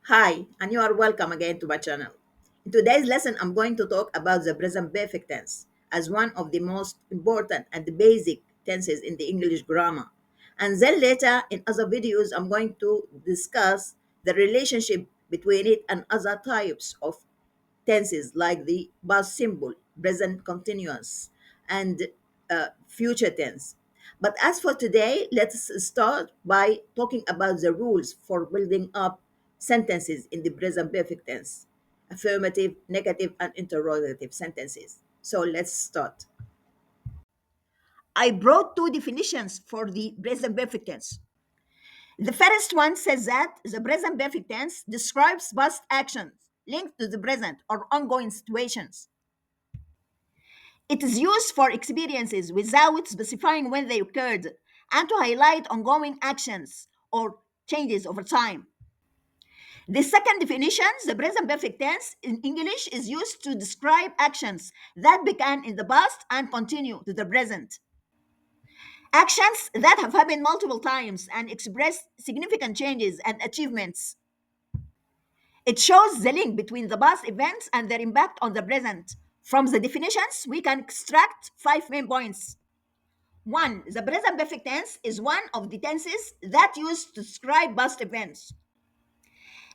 Hi, and you are welcome again to my channel. In today's lesson, I'm going to talk about the present perfect tense as one of the most important and basic tenses in the English grammar. And then later in other videos, I'm going to discuss the relationship between it and other types of tenses like the past simple, present continuous, and future tense. But as for today, let's start by talking about the rules for building up sentences in the present perfect tense: affirmative, negative, and interrogative sentences. So let's start. I brought two definitions for the present perfect tense. The first one says that the present perfect tense describes past actions linked to the present or ongoing situations. It is used for experiences without specifying when they occurred and to highlight ongoing actions or changes over time. The second definition, the present perfect tense in English, is used to describe actions that began in the past and continue to the present. Actions that have happened multiple times and express significant changes and achievements. It shows the link between the past events and their impact on the present. From the definitions, we can extract five main points. One, the present perfect tense is one of the tenses that used to describe past events.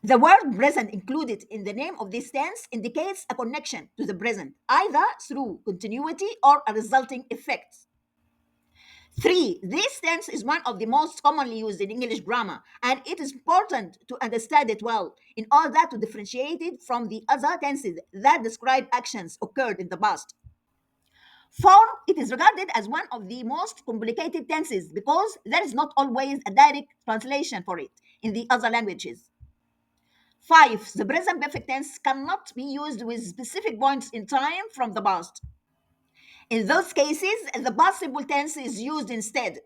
The word present included in the name of this tense indicates a connection to the present, either through continuity or a resulting effect. Three, this tense is one of the most commonly used in English grammar, and it is important to understand it well in order to differentiate it from the other tenses that describe actions occurred in the past. Four, it is regarded as one of the most complicated tenses because there is not always a direct translation for it in the other languages. Five, the present perfect tense cannot be used with specific points in time from the past. In those cases, the past simple tense is used instead.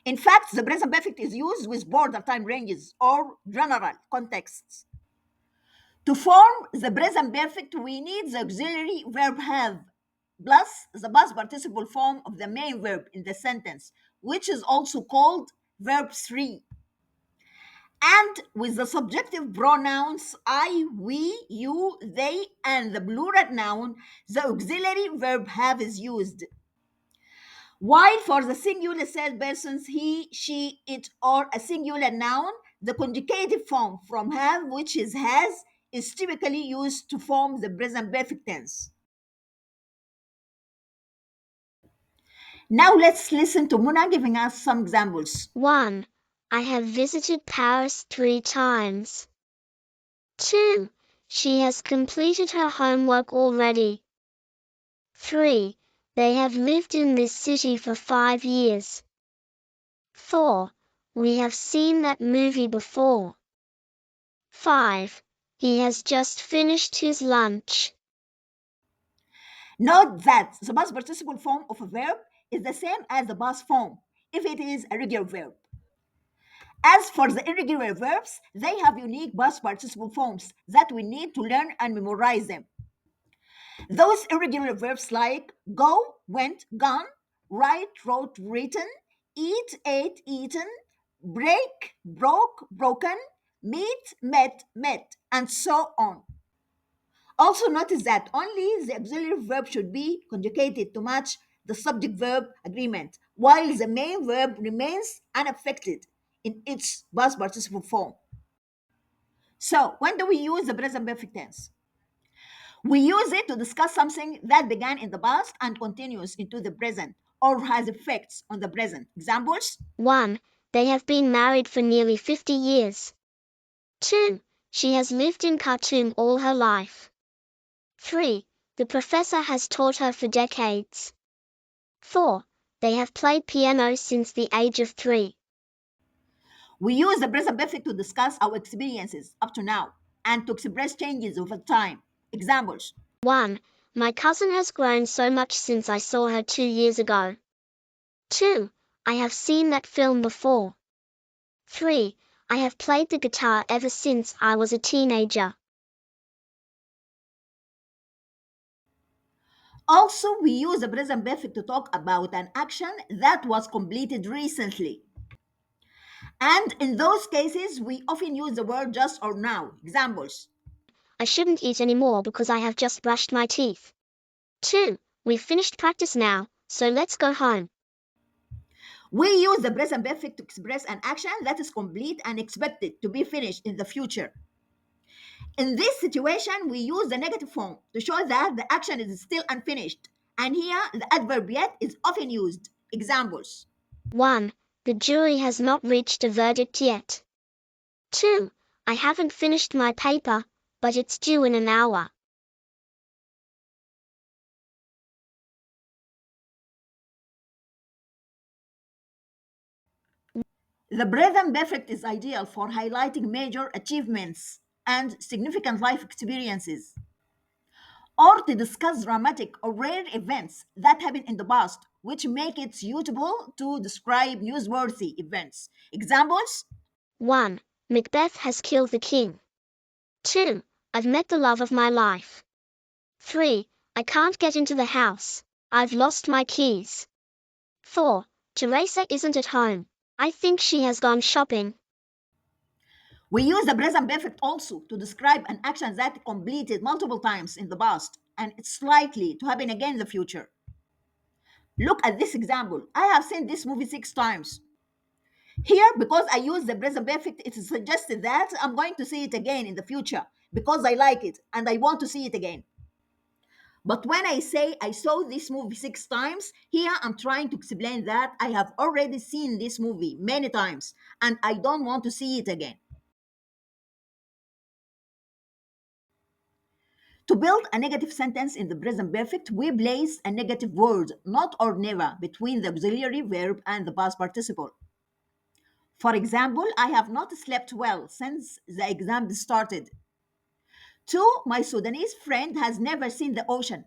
In fact, the present perfect is used with border time ranges or general contexts. To form the present perfect, we need the auxiliary verb have plus the past participle form of the main verb in the sentence, which is also called verb 3. And with the subjective pronouns I, we, you, they, and the plural noun, the auxiliary verb have is used. While for the singular third persons, he, she, it, or a singular noun, the conjugative form from have, which is has, is typically used to form the present perfect tense. Now let's listen to Muna giving us some examples. 1. I have visited Paris 3 times. 2. She has completed her homework already. 3. They have lived in this city for 5 years. 4. We have seen that movie before. 5. He has just finished his lunch. Note that the past participle form of a verb is the same as the past form if it is a regular verb. As for the irregular verbs, they have unique past participle forms that we need to learn and memorize them. Those irregular verbs like go, went, gone, write, wrote, written, eat, ate, eaten, break, broke, broken, meet, met, met, and so on. Also notice that only the auxiliary verb should be conjugated to match the subject verb agreement, while the main verb remains unaffected in its past participle form. So, when do we use the present perfect tense? We use it to discuss something that began in the past and continues into the present or has effects on the present. Examples? 1. They have been married for nearly 50 years. 2. She has lived in Khartoum all her life. 3. The professor has taught her for decades. 4. They have played piano since the age of 3. We use the present perfect to discuss our experiences up to now and to express changes over time. Examples? 1. My cousin has grown so much since I saw her 2 years ago. 2. I have seen that film before. 3. I have played the guitar ever since I was a teenager. Also, we use the present perfect to talk about an action that was completed recently. And in those cases, we often use the word just or now. Examples? I shouldn't eat anymore because I have just brushed my teeth. 2. We've finished practice now, so let's go home. We use the present perfect to express an action that is complete and expected to be finished in the future. In this situation, we use the negative form to show that the action is still unfinished. And here, the adverb yet is often used. Examples? 1. The jury has not reached a verdict yet. 2. I haven't finished my paper, but it's due in an hour. The present perfect is ideal for highlighting major achievements and significant life experiences, or to discuss dramatic or rare events that happened in the past, which make it suitable to describe newsworthy events. Examples? 1. Macbeth has killed the king. 2. I've met the love of my life. 3. I can't get into the house. I've lost my keys. 4. Teresa isn't at home. I think she has gone shopping. We use the present perfect also to describe an action that completed multiple times in the past and it's likely to happen again in the future. Look at this example. I have seen this movie 6 times. Here, because I use the present perfect, it is suggested that I'm going to see it again in the future because I like it and I want to see it again. But when I say I saw this movie 6 times, here I'm trying to explain that I have already seen this movie many times and I don't want to see it again. To build a negative sentence in the present perfect, we place a negative word, not or never, between the auxiliary verb and the past participle. For example, I have not slept well since the exam started. 2. My Sudanese friend has never seen the ocean.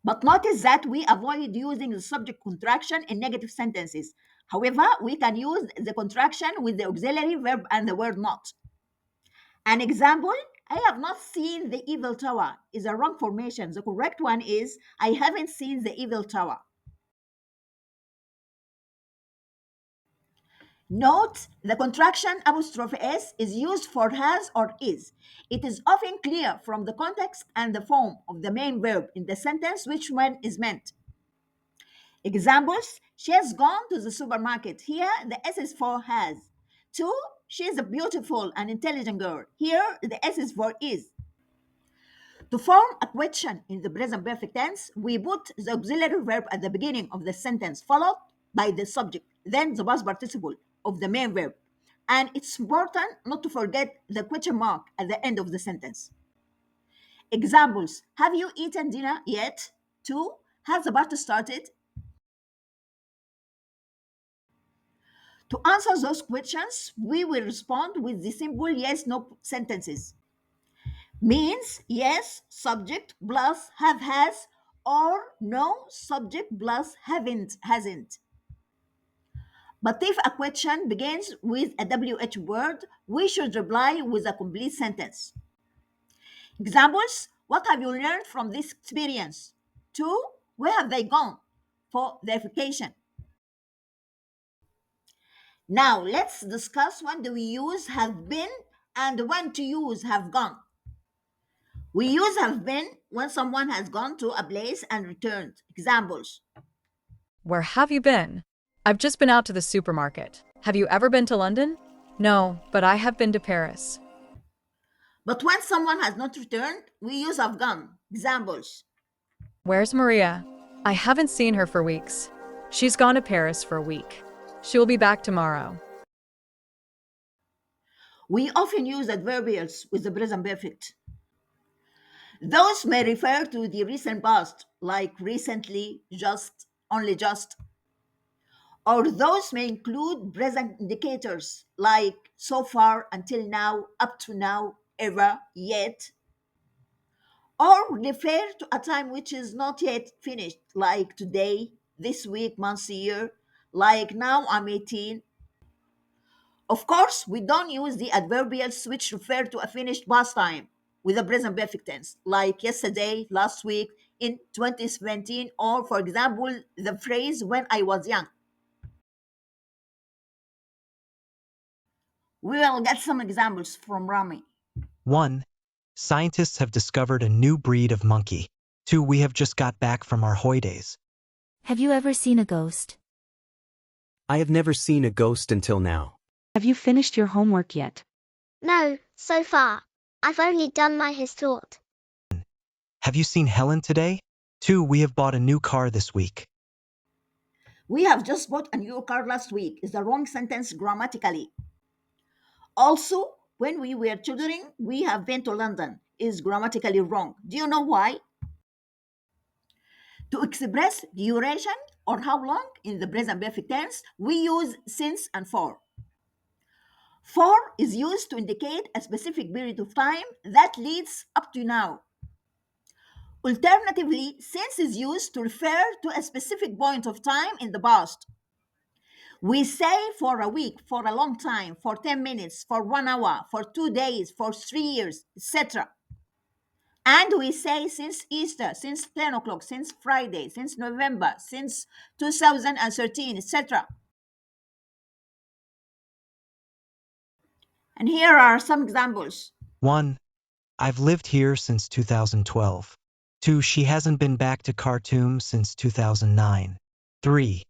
But notice that we avoid using the subject contraction in negative sentences. However, we can use the contraction with the auxiliary verb and the word not. An example, I have not seen the Eiffel Tower is a wrong formation. The correct one is I haven't seen the Eiffel Tower. Note the contraction apostrophe s is used for has or is. It is often clear from the context and the form of the main verb in the sentence which one is meant. Examples, she has gone to the supermarket. Here, the S is for has. 2, she is a beautiful and intelligent girl. Here, the S is for is. To form a question in the present perfect tense, we put the auxiliary verb at the beginning of the sentence, followed by the subject, then the past participle of the main verb. And it's important not to forget the question mark at the end of the sentence. Examples, have you eaten dinner yet? 2, has the party started? To answer those questions, we will respond with the simple yes no sentences. Means yes subject plus have has or no subject plus haven't hasn't. But if a question begins with a WH word, we should reply with a complete sentence. Examples, what have you learned from this experience? 2, where have they gone for verification? Now let's discuss when do we use have been and when to use have gone. We use have been when someone has gone to a place and returned. Examples. Where have you been? I've just been out to the supermarket. Have you ever been to London? No, but I have been to Paris. But when someone has not returned, we use have gone. Examples. Where's Maria? I haven't seen her for weeks. She's gone to Paris for a week. She will be back tomorrow. We often use adverbials with the present perfect. Those may refer to the recent past, like recently, just, only just, or those may include present indicators, like so far, until now, up to now, ever, yet, or refer to a time which is not yet finished, like today, this week, month, year, like now I'm 18. Of course, we don't use the adverbials which refer to a finished past time with the present perfect tense, like yesterday, last week, in 2017, or for example, the phrase when I was young. We will get some examples from Rami. 1. Scientists have discovered a new breed of monkey. 2. We have just got back from our holidays. Have you ever seen a ghost? I have never seen a ghost until now. Have you finished your homework yet? No, so far. I've only done my historic. Have you seen Helen today? 2. We have bought a new car this week. We have just bought a new car last week is the wrong sentence grammatically. Also, when we were children, we have been to London is grammatically wrong. Do you know why? To express duration or how long in the present perfect tense, we use since and for. For is used to indicate a specific period of time that leads up to now. Alternatively, since is used to refer to a specific point of time in the past. We say for a week, for a long time, for 10 minutes, for 1 hour, for 2 days, for 3 years, etc. And we say since Easter, since 10 o'clock, since Friday, since November, since 2013, etc. And here are some examples. 1. I've lived here since 2012. 2. She hasn't been back to Khartoum since 2009. 3.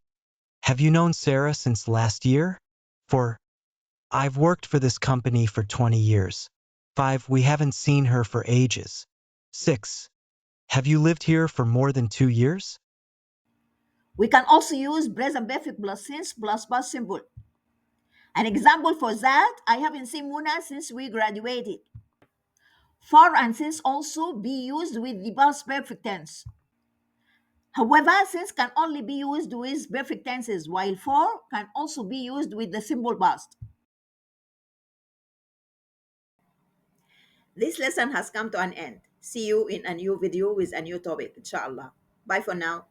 Have you known Sarah since last year? 4. I've worked for this company for 20 years. 5. We haven't seen her for ages. 6. Have you lived here for more than 2 years? We can also use present perfect plus since plus past simple. An example for that, I haven't seen Muna since we graduated. For and since also be used with the past perfect tense. However, since can only be used with perfect tenses, while for can also be used with the simple past. This lesson has come to an end. See you in a new video with a new topic, inshallah. Bye for now.